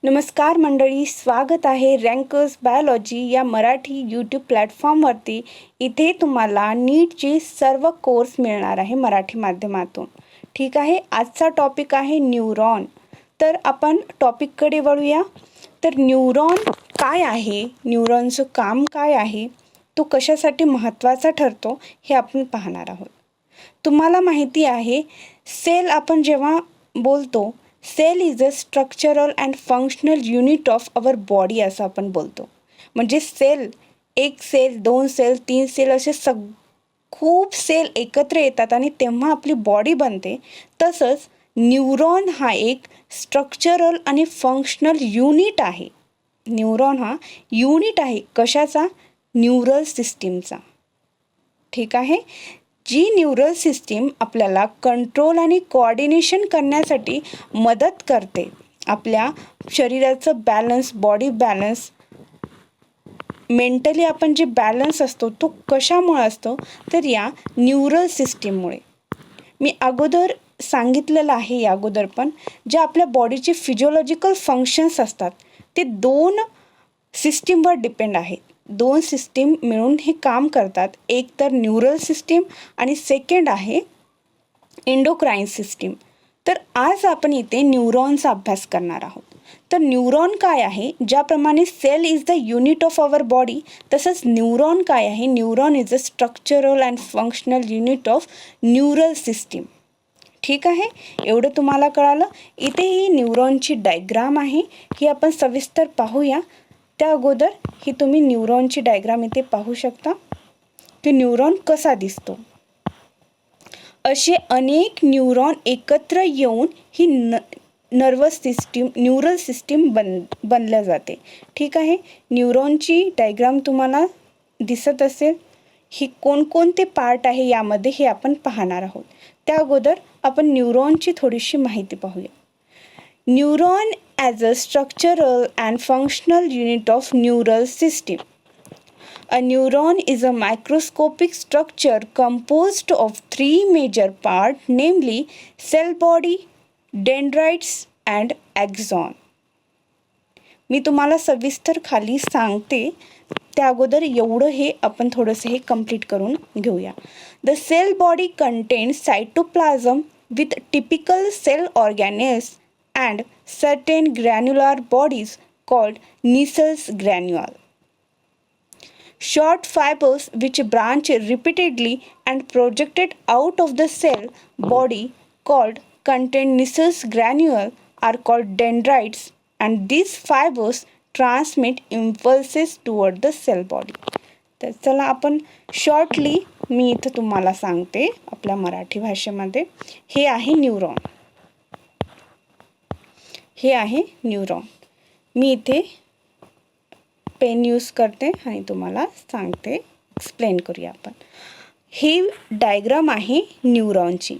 नमस्कार मंडळी, स्वागत आहे रँकर्स बायोलॉजी या मराठी यूट्यूब प्लॅटफॉर्मवरती. इथे तुम्हाला नीटचे सर्व कोर्स मिळणार आहे मराठी माध्यमातून. ठीक आहे, आजचा टॉपिक आहे न्यूरॉन. तर आपण टॉपिककडे वळूया. तर न्यूरॉन काय आहे, न्यूरॉनचं काम काय आहे, तो कशासाठी महत्त्वाचा ठरतो हे आपण पाहणार आहोत. तुम्हाला माहिती आहे, सेल आपण जेव्हा बोलतो, cell is a structural and functional unit of our body असं आपण बोलतो. म्हणजे सेल, एक सेल, दोन सेल, तीन सेल असे खूप सेल एकत्र येतात आणि तेव्हा आपली बॉडी बनते. तसंच न्यूरॉन हा एक स्ट्रक्चरल आणि फंक्शनल युनिट आहे. न्यूरॉन हा युनिट आहे कशाचा? न्यूरल सिस्टीमचा. ठीक आहे, जी न्यूरल सिस्टीम आपल्याला कंट्रोल आणि कोऑर्डिनेशन करण्यासाठी मदत करते. आपल्या शरीराचं बॅलन्स, बॉडी बॅलन्स, मेंटली आपण जे बॅलन्स असतो तो कशामुळे असतो? तर या न्यूरल सिस्टीममुळे. मी अगोदर सांगितलेलं आहे, या अगोदर पण जे आपल्या बॉडीचे फिजिओलॉजिकल फंक्शन्स असतात ते दोन सिस्टीमवर डिपेंड आहेत. दोन सिस्टीम मिळून हे काम करतात. एक तर न्यूरल सिस्टीम आणि सेकंड आहे एंडोक्राईन सिस्टीम. तर आज आपण इथे न्यूरॉनचा अभ्यास करणार आहोत. तर न्यूरॉन काय आहे? ज्याप्रमाणे cell is the unit of our body, तसंच न्यूरॉन काय आहे? Neuron is a structural and functional unit of neural system. ठीक आहे, एवढं तुम्हाला कळालं. इथे ही न्यूरॉनची डायग्राम आहे, ही आपण सविस्तर पाहूया. त्या अगोदर ही तुम्ही न्यूरॉनची डायग्राम इथे पाहू शकता की न्यूरॉन कसा दिसतो. असे अनेक न्यूरॉन एकत्र येऊन ही नर्वस सिस्टीम, न्यूरल सिस्टीम बनल्या जाते. ठीक आहे, न्यूरॉनची डायग्राम तुम्हाला दिसत असेल. ही कोणकोणते पार्ट आहे यामध्ये हे आपण पाहणार आहोत. त्या अगोदर आपण न्यूरॉनची थोडीशी माहिती पाहूया. Neuron as a structural and functional unit of neural system. A neuron is a microscopic structure composed of three major parts, namely cell body, dendrites and axon. मी तुम्हाला सविस्तर खाली सांगते, त्या अगोदर एवढं हे आपण थोडंसं हे कंप्लीट करून घेऊया. The cell body contains cytoplasm with typical cell organelles and certain granular bodies called Nissls granule. Short fibers which branch repeatedly and projected out of the cell body called contain Nissls granule are called dendrites, and these fibers transmit impulses toward the cell body. तर चला आपण shortly मी इथं तुम्हाला सांगते आपल्या मराठी भाषेमध्ये. हे आहे न्यूरॉन, हे आहे न्यूरॉन. मी इथे पेन यूज करते आणि तुम्हाला सांगते, एक्सप्लेन करूया आपण. ही डायग्राम आहे न्यूरॉनची.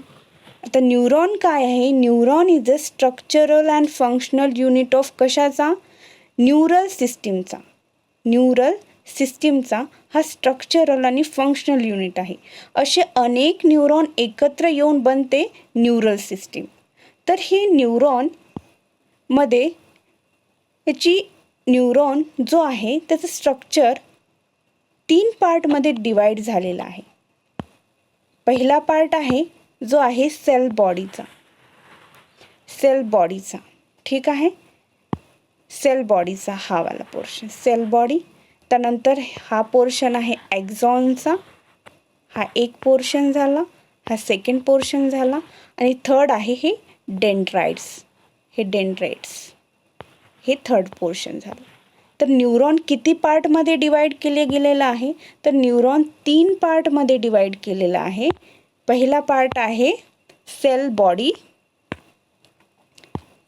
आता न्यूरॉन काय आहे? Neuron is a structural and functional unit of कशाचा? न्यूरल सिस्टीमचा. न्यूरल सिस्टीमचा हा स्ट्रक्चरल आणि फंक्शनल युनिट आहे. असे अनेक न्यूरॉन एकत्र येऊन बनते न्यूरल सिस्टीम. तर ही न्यूरॉन मध्ये याची न्यूरॉन जो आहे त्याचं स्ट्रक्चर तीन पार्टमध्ये डिवाईड झालेला आहे. पहिला पार्ट आहे जो आहे सेल बॉडीचा. सेल बॉडीचा, ठीक आहे, सेल बॉडीचा हा वाला पोर्शन सेल बॉडी. त्यानंतर हा पोर्शन आहे ॲक्झॉनचा. हा एक पोर्शन झाला, हा सेकंड पोर्शन झाला आणि थर्ड आहे हे डेंड्राइट्स. हे डेंड्राइट्स हे थर्ड पोर्शन झालं. तर न्यूरॉन किती पार्टमध्ये डिवाईड केले गेलेलं आहे? तर न्यूरॉन तीन पार्टमध्ये डिवाईड केलेला आहे. पहिला पार्ट आहे सेल बॉडी.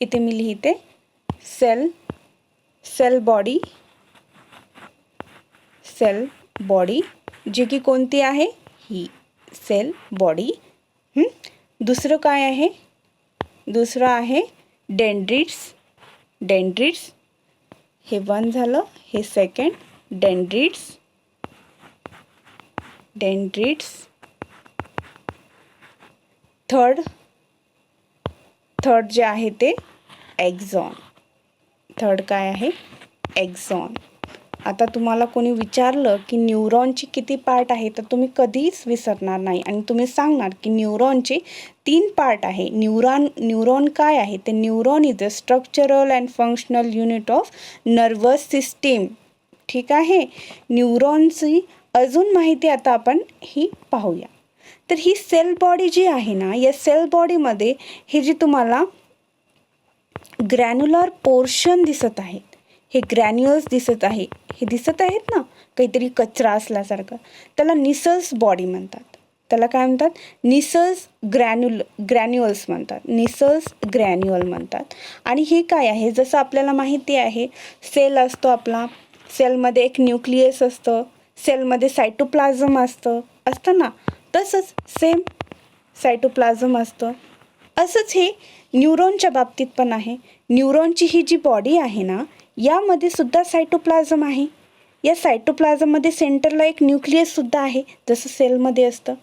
इथे मी लिहिते सेल बॉडी. सेल बॉडी जी की कोणती आहे? ही सेल बॉडी. दुसरं काय आहे? दुसरं आहे डेंड्रिट्स. डेंड्रिट्स हे वन झालं, हे सेकंड डेंड्रिट्स. डेंड्रिट्स थर्ड जे आहे ते ॲक्झॉन. थर्ड काय आहे? एक्झॉन. आता तुम्हाला कोणी विचारलं की न्यूरॉनचे किती पार्ट आहे, तर तुम्ही कधीच विसरणार नाही आणि तुम्ही सांगणार की न्यूरॉनचे 3 पार्ट आहे. न्यूरॉन काय आहे? ते neuron is a structural and functional unit of nervous system. ठीक आहे. न्यूरॉनची अजून माहिती आता आपण ही पाहूया. तर ही सेल बॉडी जी आहे ना, या सेल बॉडीमध्ये हे जे तुम्हाला ग्रॅन्युलर पोर्शन दिसत आहेत, हे ग्रॅन्युअल्स दिसत आहे, हे दिसत आहेत ना काहीतरी कचरा असल्यासारखं, त्याला निसल्स बॉडी म्हणतात. त्याला काय म्हणतात? निसल्स ग्रॅन्युअल्स म्हणतात. निसल्स ग्रॅन्युअल म्हणतात. आणि हे काय आहे? जसं आपल्याला माहिती आहे सेल असतो आपला, सेलमध्ये एक न्यूक्लियस असतं, सेलमध्ये सायटोप्लाझम असतं ना, तसंच सेम सायटोप्लाझम असतं. असंच हे न्यूरॉनच्या बाबतीत पण आहे. न्यूरॉनची ही जी बॉडी आहे ना, यामध्ये सुद्धा सायटोप्लाझम आहे. या सायटोप्लाझममध्ये सेंटरला एक न्यूक्लियससुद्धा आहे, जसं सेलमध्ये असतं.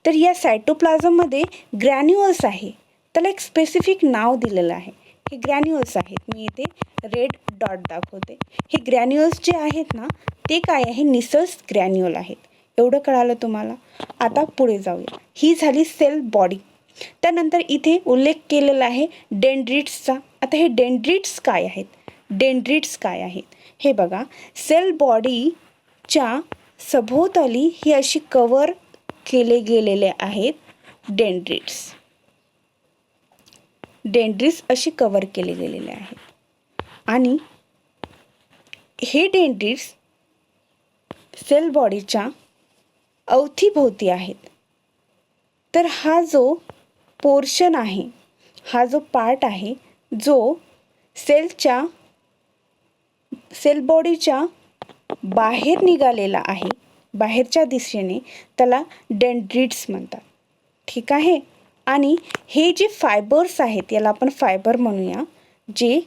तर या सायटोप्लाझममध्ये ग्रॅन्युअल्स आहे. त्याला एक स्पेसिफिक नाव दिलेलं आहे. हे ग्रॅन्युअल्स आहेत. मी इथे रेड डॉट दाखवते. हे ग्रॅन्युअल्स जे आहेत ना, ते काय आहे? निसल्स ग्रॅन्युअल आहेत. एवढं कळालं तुम्हाला. आता पुढे जाऊया. ही झाली सेल बॉडी. त्यानंतर इथे उल्लेख केलेला आहे डेंड्रिट्सचा. आता हे डेंड्रिट्स काय आहेत? डेंड्रिट्स काय आहेत? हे बघा, सेल बॉडीच्या सभोवताली ही अशी कव्हर केले गेलेले आहेत डेंड्रिट्स. डेंड्रिट्स अशी कव्हर केले गेलेले आहेत. आणि हे डेंड्रिट्स सेल बॉडीच्या अवतीभोवती आहेत. तर हा जो पोर्शन आहे, हा जो पार्ट आहे, जो सेल बॉडीच्या बाहेर निघालेला आहे, बाहेरच्या दिशेने, त्याला डेंड्रिट्स म्हणतात. ठीक आहे. आणि हे जे फायबर्स आहेत, याला आपण फायबर म्हणूया. जे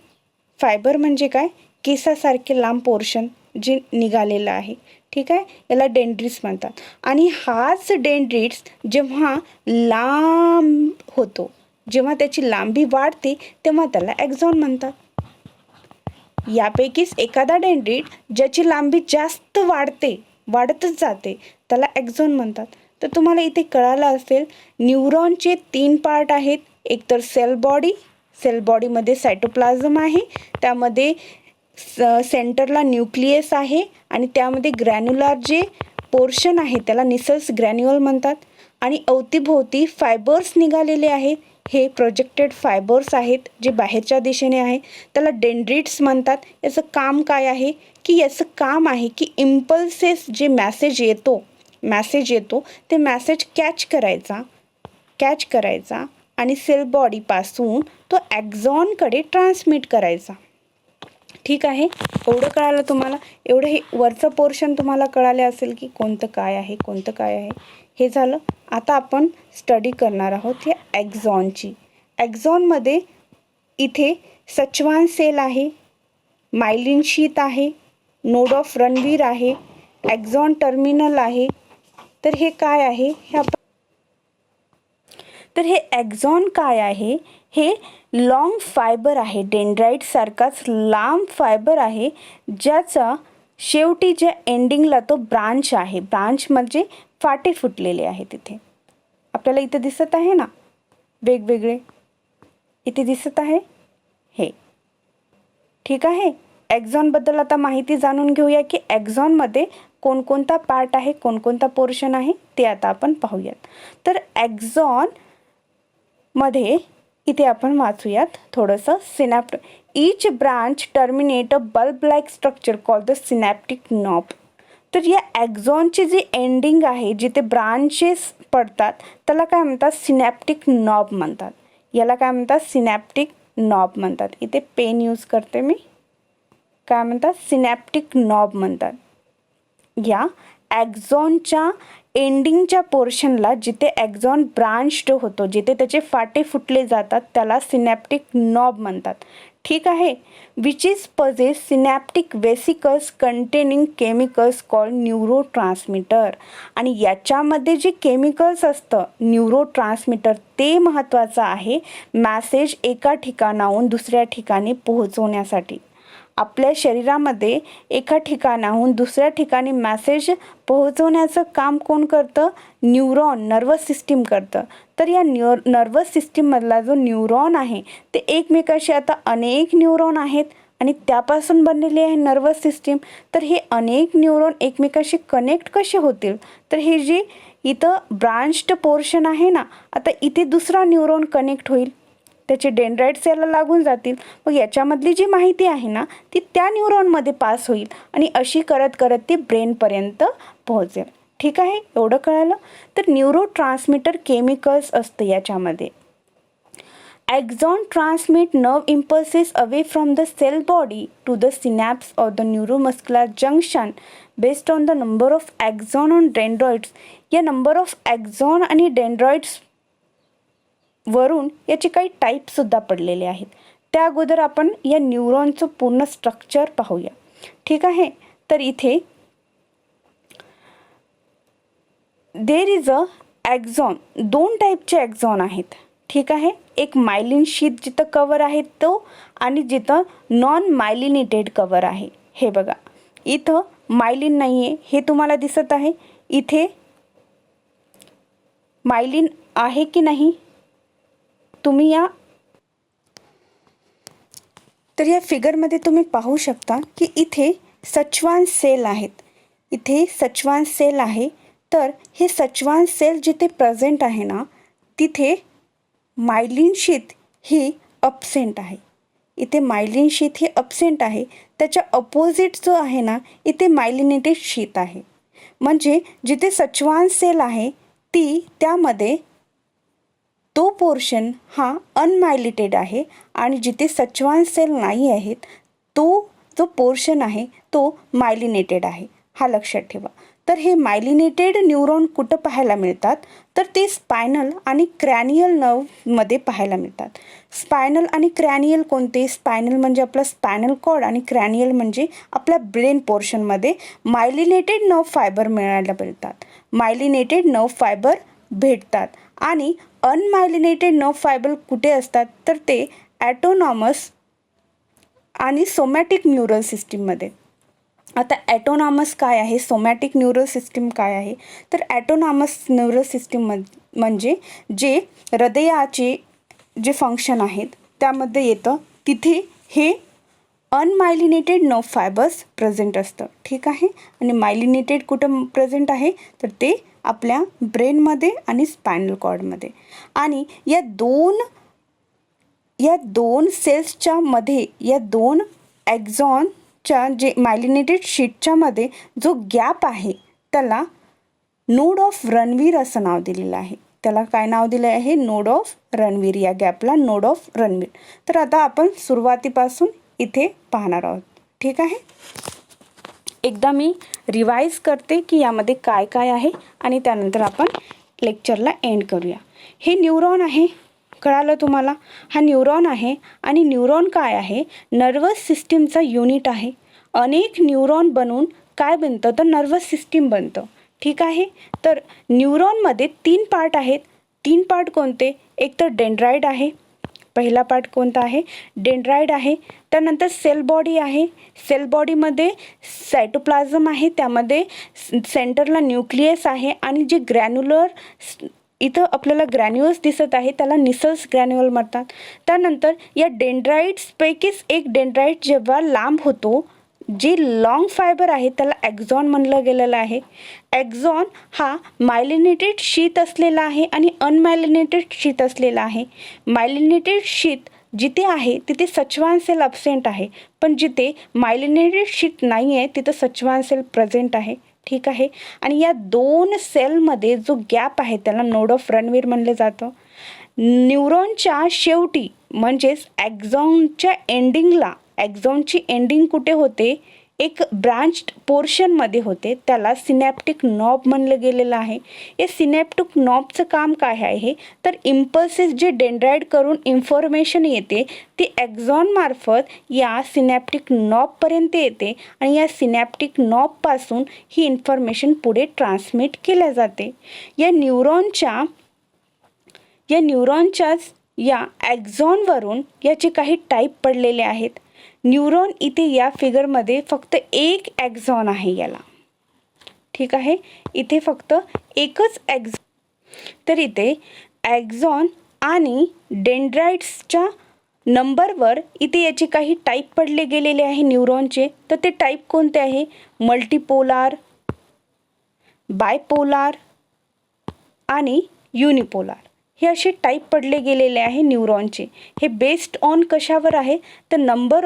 फायबर म्हणजे काय? केसासारखे लांब पोर्शन जे निघालेलं आहे. ठीक आहे, याला डेंड्रिट्स म्हणतात. आणि हाच डेंड्रिट्स जेव्हा लांब होतो, जेव्हा त्याची लांबी वाढते, तेव्हा त्याला एक्झॉन म्हणतात. यापैकीच एखादा डेंड्रिट ज्याची लांबी जास्त वाढतच जाते, त्याला एक्झॉन म्हणतात. तर तुम्हाला इथे कळालं असेल, न्यूरॉनचे 3 पार्ट आहेत. एक तर सेल बॉडीमध्ये सायटोप्लाझम आहे, त्यामध्ये सेंटरला न्यूक्लियस आहे आणि त्यामध्ये ग्रॅन्युलर जे पोर्शन आहे त्याला निसल्स ग्रॅन्युअल म्हणतात. आणि अवतीभोवती फायबर्स निघालेले आहेत, हे प्रोजेक्टेड फायबर्स आहेत जे बाहेरच्या दिशेने आहेत, त्याला डेंड्रिट्स म्हणतात. याचं काम काय आहे? याचं काम आहे की इम्पल्सेस जे मॅसेज येतो ते मॅसेज कॅच करायचा आणि सेल बॉडीपासून तो एक्झॉनकडे ट्रान्समिट करायचा. ठीक आहे. एवढं कळालं तुम्हाला. एवढं हे वरचं पोर्शन तुम्हाला कळाले असेल की कोणतं काय आहे. हे झालं. आता आपण स्टडी करणार आहोत या एक्झॉनची. एक्झॉनमध्ये इथे सचवान सेल आहे, मायलिन शीथ आहे, नोड ऑफ रणवीर आहे, एक्झॉन टर्मिनल आहे. तर हे काय आहे? तर हे एक्झॉन काय आहे? हे लॉंग फायबर आहे, डेंड्राइट सारखाच लांब फायबर आहे, ज्याचा शेवटी ज्या एंडिंगला तो ब्रांच आहे. ब्रांच म्हणजे फाटे फुटलेले आहे. तिथे आपल्याला इथे दिसत आहे ना वेगवेगळे, इथे दिसत आहे हे. ठीक आहे. एक्झॉनबद्दल आता माहिती जाणून घेऊया की एक्झॉनमध्ये कोणकोणता पार्ट आहे, कोणकोणता पोर्शन आहे, ते आता आपण पाहूयात. तर एक्झॉन मध्ये इथे आपण वाचूयात थोडंसं. Each branch terminate a bulb like structure called the synaptic knob. तर या एक्झॉनची जी एंडिंग आहे, जिथे ब्रांचेस पडतात, त्याला काय म्हणतात? सिनॅप्टिक नॉब म्हणतात. याला काय म्हणतात? सिनॅप्टिक नॉब म्हणतात. इथे पेन यूज करते मी. काय म्हणतात? सिनॅप्टिक नॉब म्हणतात. या एक्झॉनच्या एंडिंगच्या पोर्शनला, जिथे एक्झॉन ब्रांच्ड होतो, जिथे त्याचे फाटे फुटले जातात, त्याला सिनॅप्टिक नॉब म्हणतात. ठीक आहे. Which is possess synaptic vesicles containing chemicals called neurotransmitter. आणि याच्यामध्ये जे केमिकल्स असतं न्यूरोट्रान्समीटर, ते महत्त्वाचं आहे मॅसेज एका ठिकाणाहून दुसऱ्या ठिकाणी पोहोचवण्यासाठी. आपल्या शरीरामध्ये एका ठिकाणाहून दुसऱ्या ठिकाणी मॅसेज पोहोचवण्याचं काम कोण करतं? न्यूरॉन, नर्वस सिस्टीम करतं. तर या नर्वस सिस्टीममधला जो न्यूरॉन आहे ते एकमेकाशी, आता अनेक न्यूरॉन आहेत आणि त्यापासून बनलेली आहे नर्वस सिस्टीम. तर हे अनेक न्यूरॉन एकमेकाशी कनेक्ट कसे होतील? तर हे जे इथं ब्रांच्ड पोर्शन आहे ना, आता इथे दुसरा न्यूरॉन कनेक्ट होईल, त्याचे डेंड्राइट्स याला लागून जातील. मग याच्यामधली जी माहिती आहे ना ती त्या न्यूरॉनमध्ये पास होईल आणि अशी करत करत ती ब्रेनपर्यंत पोहोचेल. ठीक आहे, एवढं कळालं. तर न्यूरो ट्रान्समीटर केमिकल्स असतं याच्यामध्ये. Axon transmit nerve impulses away from the cell body to the synapse or the neuromuscular junction based on the number of axon and dendrites. या नंबर ऑफ ॲक्झॉन आणि डेंड्रॉइड्स वरून याचे काही टाईपसुद्धा पडलेले आहेत. त्या अगोदर आपण या न्यूरॉनचं पूर्ण स्ट्रक्चर पाहूया. ठीक आहे, तर इथे देर इज अ ॲक्झॉन, 2 टाईपचे ॲक्झॉन आहेत. ठीक आहे, एक मायलिन शीथ जिथं कवर आहे तो, आणि जिथं नॉन मायलिनेटेड कवर आहे. हे बघा, इथं मायलिन नाही आहे, हे तुम्हाला दिसत आहे. इथे मायलिन आहे की नाही तुम्ही तर या फिगरमध्ये तुम्ही पाहू शकता की इथे सचवान सेल आहेत. इथे सचवान सेल आहे. तर हे सचवान सेल जिथे प्रेझेंट आहे ना तिथे मायलिन शीथ ही अब्सेंट आहे. इथे मायलिन शीथ ही अब्सेंट आहे. त्याच्या अपोजिट जो आहे ना इथे मायलिनेटेड शीथ आहे. म्हणजे जिथे सचवान सेल आहे त्यामध्ये तो पोर्शन हा अनमायलिटेड आहे आणि जिथे सचवान सेल नाही आहेत तो जो पोर्शन आहे तो मायलिनेटेड आहे. हा लक्षात ठेवा. तर हे मायलिनेटेड न्यूरॉन कुठं पाहायला मिळतात? तर ते स्पायनल आणि क्रॅनियल नर्वमध्ये पाहायला मिळतात. स्पायनल आणि क्रॅनियल कोणते? स्पायनल म्हणजे आपला स्पायनल कॉर्ड आणि क्रॅनियल म्हणजे आपल्या ब्रेन पोर्शनमध्ये मायलिनेटेड नर्व फायबर मिळायला मिळतात. मायलिनेटेड नर्व फायबर भेटतात आणि अनमायलिनेटेड नर्व फायबर कुठे असतात? तर ते ॲटोनॉमस आणि सोमॅटिक न्यूरल सिस्टीममध्ये. आता ॲटोनॉमस काय आहे, सोमॅटिक न्यूरल सिस्टीम काय आहे? तर ॲटोनॉमस न्यूरल सिस्टीम म्हणजे जे हृदयाचे जे फंक्शन आहेत त्यामध्ये येतं. तिथे हे अनमायलिनेटेड नर्व फायबर्स प्रेझेंट असतं. ठीक आहे, आणि मायलिनेटेड कुठं प्रेझेंट आहे? तर ते आपल्या ब्रेनमध्ये आणि स्पायनल कॉर्डमध्ये. आणि या दोन सेल्सच्या मध्ये, या 2 ॲक्झॉनच्या जे मायलिनेटेड शीटच्या मध्ये जो गॅप आहे त्याला नोड ऑफ रणवीर असं नाव दिलेलं आहे. त्याला काय नाव दिलं आहे? Node of Ranveer. या गॅपला नोड ऑफ रणवीर. तर आता आपण सुरुवातीपासून इथे पाहणार आहोत. ठीक आहे, एकदा मी रिवाईज करते की यामध्ये काय काय आहे आणि त्यानंतर आपण लेक्चरला एंड करूया. हे न्यूरॉन आहे, कळालं तुम्हाला? हा न्यूरॉन आहे आणि न्यूरॉन काय आहे? नर्वस सिस्टीमचा युनिट आहे. अनेक न्यूरॉन बनून काय बनतं? तर नर्वस सिस्टीम बनतं. ठीक आहे, तर न्यूरॉनमध्ये 3 पार्ट आहेत. 3 पार्ट कोणते? एक तर डेंड्राइड आहे. पहिला पार्ट कोणता आहे? डेंड्राइड आहे. त्यानंतर सेल बॉडी आहे. सेल बॉडीमध्ये सायटोप्लाझम आहे, त्यामध्ये सेंटरला न्यूक्लियस आहे आणि जे ग्रॅन्युलर इथं आपल्याला ग्रॅन्युअल्स दिसत आहे त्याला निसल्स ग्रॅन्युअल म्हणतात. त्यानंतर या डेंड्राइट्सपैकीच एक डेंड्राइट जेव्हा लांब होतो, जे लॉंग फायबर आहे त्याला ॲक्झॉन म्हणलं गेलेलं आहे. ॲक्झॉन हा मायलिनेटेड शीथ असलेला आहे आणि अनमायलिनेटेड शीथ असलेला आहे. मायलिनेटेड शीथ जिथे आहे तिथे सचवान सेल अब्सेंट आहे, पण जिथे मायलिनेटेड शीथ नाही आहे तिथं सचवान सेल प्रेझेंट आहे. ठीक आहे, आणि या 2 सेलमध्ये जो गॅप आहे त्याला नोड ऑफ रणवीर म्हणलं जातं. न्यूरॉनच्या शेवटी म्हणजेच ॲक्झॉनच्या एंडिंगला, ॲक्झॉनची एंडिंग कुठे होते? एक ब्रांच्ड पोर्शनमध्ये होते, त्याला सिनॅप्टिक नॉब म्हणलं गेलेलं आहे. या सिनॅप्टिक नॉबचं काम काय आहे? तर इम्पल्सेस जे डेंड्राइड करून इन्फॉर्मेशन येते ती ॲक्झॉनमार्फत या सिनॅप्टिक नॉबपर्यंत येते आणि या सिनॅप्टिक नॉबपासून ही इन्फॉर्मेशन पुढे ट्रान्समिट केल्या जाते. या न्यूरॉनच्याच या ॲक्झॉनवरून याचे काही टाईप पडलेले आहेत. न्यूरॉन इथे या फिगरमध्ये फक्त एक ॲक्झॉन आहे याला, ठीक आहे. इथे फक्त एकच तर इथे ॲक्झॉन आणि डेंड्राइट्सच्या नंबरवर इथे याचे काही टाईप पडले गेलेले आहे न्यूरॉनचे. तर ते टाईप कोणते आहे? मल्टीपोलार, बायपोलार आणि युनिपोलार, हे असे टाईप पडले गेलेले आहे न्यूरॉनचे. हे बेस्ड ऑन कशावर आहे? तर नंबर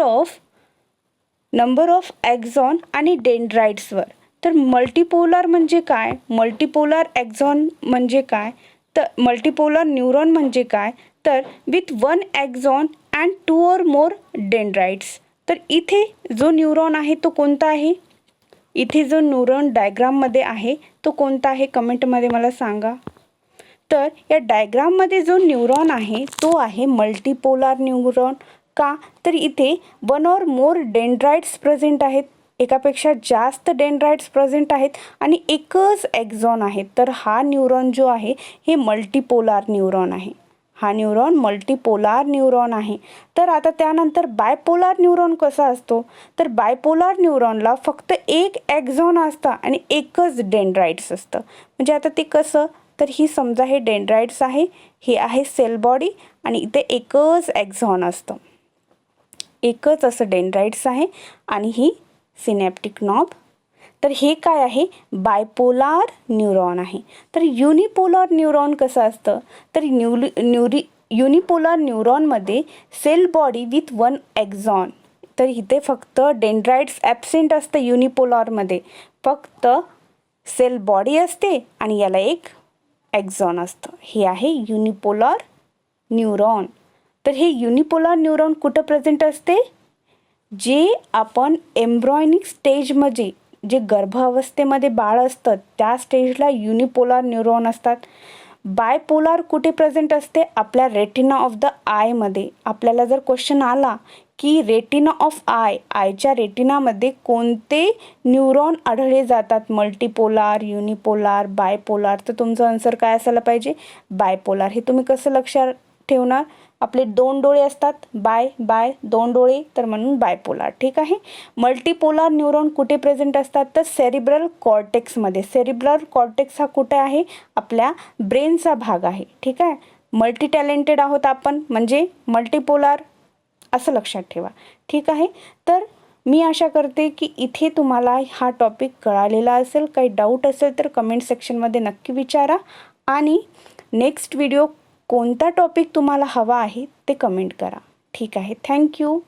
ऑफ ॲक्झॉन आणि डेंड्राइट्सवर. तर मल्टीपोलार म्हणजे काय? मल्टीपोलार ॲक्झॉन म्हणजे काय? तर मल्टीपोलार न्यूरॉन म्हणजे काय? तर with one axon and 2 or more dendrites. तर इथे जो न्यूरॉन आहे तो कोणता आहे? इथे जो न्यूरॉन डायग्राममध्ये आहे तो कोणता आहे? कमेंटमध्ये मला सांगा. तर या डायग्राममध्ये जो न्यूरॉन आहे तो आहे मल्टीपोलार न्यूरॉन. का? तर इथे 1 or more डेंड्राइट्स प्रेझेंट आहेत, एकापेक्षा जास्त डेंड्राइट्स प्रेझेंट आहेत आणि एकच ॲक्झॉन आहे. तर हा न्यूरॉन जो आहे हे मल्टीपोलार न्यूरॉन आहे. हा न्यूरॉन मल्टीपोलार न्यूरॉन आहे. तर आता त्यानंतर बायपोलार न्यूरॉन कसा असतो? तर बायपोलार न्यूरॉनला फक्त एक ॲक्झॉन असतं आणि एकच डेंड्राइट्स असतं. म्हणजे आता ते कसं? तर ही समजा हे डेंड्राइट्स आहे, हे आहे सेल बॉडी आणि इथे एकच ॲक्झॉन असतं, एकच असं डेंड्राइट्स आहे आणि ही सिनॅप्टिक नॉब. तर हे काय आहे? बायपोलार न्यूरॉन आहे. तर युनिपोलार न्यूरॉन कसं असतं? तर युनिपोलार न्यूरॉनमध्ये सेल बॉडी विथ 1 ॲक्झॉन. तर इथे फक्त डेंड्राइट्स ॲब्सेंट असतं युनिपोलारमध्ये, फक्त सेल बॉडी असते आणि याला एक ॲक्झॉन असतं. हे आहे युनिपोलार न्यूरॉन. तर हे युनिपोलार न्यूरॉन कुठं प्रेझेंट असते? जे आपण एम्ब्रॉयनिक स्टेजमध्ये, जे गर्भावस्थेमध्ये बाळ असतं त्या स्टेजला युनिपोलार न्यूरॉन असतात. बायपोलार कुठे प्रेझेंट असते? आपल्या रेटिना ऑफ द आयमध्ये. आपल्याला जर क्वेश्चन आला की रेटिना ऑफ आयच्या रेटिनामध्ये कोणते न्यूरॉन आढळले जातात? मल्टीपोलार, युनिपोलार, बायपोलार. तर तुमचं आन्सर काय असायला पाहिजे? बायपोलार. हे तुम्ही कसं लक्षात ठेवणार? आपले 2 डोळे असतात, बाय 2 डोळे, तर म्हणून बायपोलार. ठीक आहे. मल्टीपोलार न्यूरॉन कुठे प्रेझेंट असतात? तर सेरिब्रल कॉर्टेक्समध्ये. सेरिब्रल कॉर्टेक्स हा कुठे आहे? आपल्या ब्रेनचा भाग आहे. ठीक आहे. मल्टी टॅलेंटेड आहोत आपण, म्हणजे मल्टीपोलार, असं लक्षात ठेवा. ठीक आहे. तर मी आशा करते की इथे तुम्हाला हा टॉपिक कळालेला असेल. काही डाऊट असेल तर कमेंट सेक्शनमध्ये नक्की विचारा आणि नेक्स्ट व्हिडिओ कोणता टॉपिक तुम्हाला हवा आहे ते कमेंट करा. ठीक आहे. थँक्यू.